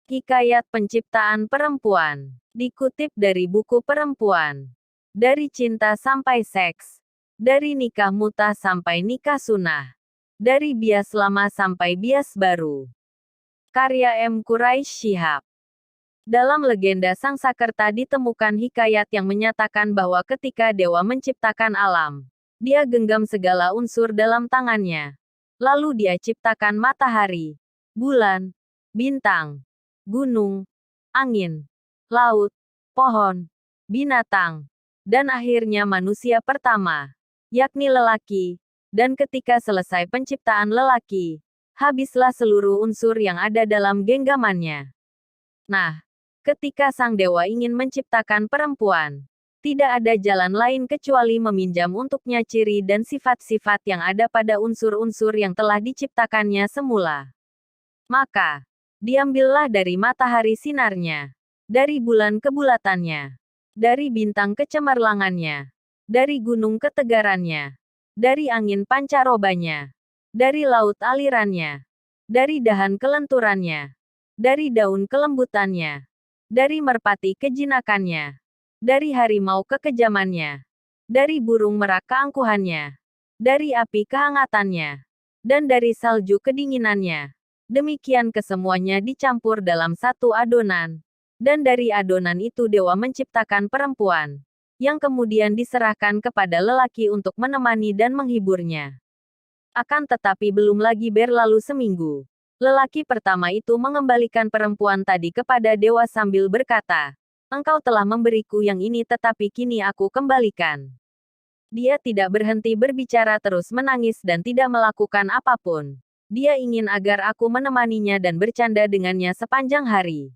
Hikayat Penciptaan Perempuan. Dikutip dari buku Perempuan. Dari cinta sampai seks. Dari nikah mutah sampai nikah sunnah. Dari bias lama sampai bias baru. Karya M. Quraish Shihab. Dalam legenda Sang Sakerta ditemukan hikayat yang menyatakan bahwa ketika dewa menciptakan alam, dia genggam segala unsur dalam tangannya. Lalu dia ciptakan matahari, bulan, bintang, gunung, angin, laut, pohon, binatang, dan akhirnya manusia pertama, yakni lelaki. Dan ketika selesai penciptaan lelaki, habislah seluruh unsur yang ada dalam genggamannya. Nah, ketika sang dewa ingin menciptakan perempuan, tidak ada jalan lain kecuali meminjam untuknya ciri dan sifat-sifat yang ada pada unsur-unsur yang telah diciptakannya semula. Maka, diambillah dari matahari sinarnya, dari bulan kebulatannya, dari bintang kecemerlangannya, dari gunung ketegarannya, dari angin pancarobanya, dari laut alirannya, dari dahan kelenturannya, dari daun kelembutannya, dari merpati kejinakannya, dari harimau kekejamannya, dari burung merak keangkuhannya, dari api kehangatannya, dan dari salju kedinginannya. Demikian kesemuanya dicampur dalam satu adonan. Dan dari adonan itu dewa menciptakan perempuan, yang kemudian diserahkan kepada lelaki untuk menemani dan menghiburnya. Akan tetapi belum lagi berlalu seminggu, lelaki pertama itu mengembalikan perempuan tadi kepada dewa sambil berkata, "Engkau telah memberiku yang ini tetapi kini aku kembalikan." Dia tidak berhenti berbicara terus menangis dan tidak melakukan apapun. Dia ingin agar aku menemaninya dan bercanda dengannya sepanjang hari.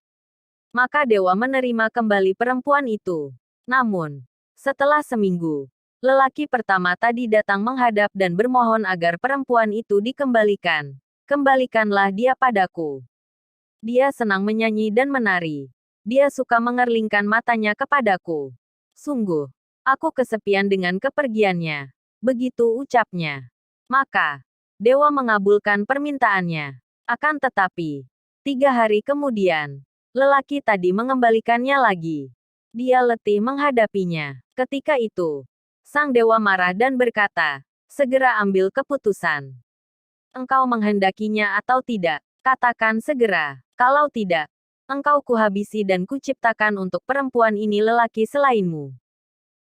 Maka dewa menerima kembali perempuan itu. Namun, setelah seminggu, lelaki pertama tadi datang menghadap dan bermohon agar perempuan itu dikembalikan. Kembalikanlah dia padaku. Dia senang menyanyi dan menari. Dia suka mengerlingkan matanya kepadaku. Sungguh, aku kesepian dengan kepergiannya. Begitu ucapnya. Maka, dewa mengabulkan permintaannya. Akan tetapi, 3 hari kemudian, lelaki tadi mengembalikannya lagi. Dia letih menghadapinya. Ketika itu, sang dewa marah dan berkata, "Segera ambil keputusan. Engkau menghendakinya atau tidak? Katakan segera. Kalau tidak, engkau kuhabisi dan kuciptakan untuk perempuan ini lelaki selainmu."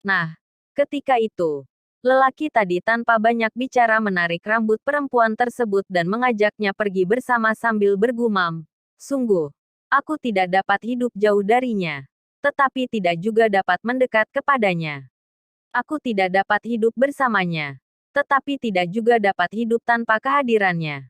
Nah, ketika itu, lelaki tadi tanpa banyak bicara menarik rambut perempuan tersebut dan mengajaknya pergi bersama sambil bergumam, "Sungguh, aku tidak dapat hidup jauh darinya, tetapi tidak juga dapat mendekat kepadanya. Aku tidak dapat hidup bersamanya, tetapi tidak juga dapat hidup tanpa kehadirannya."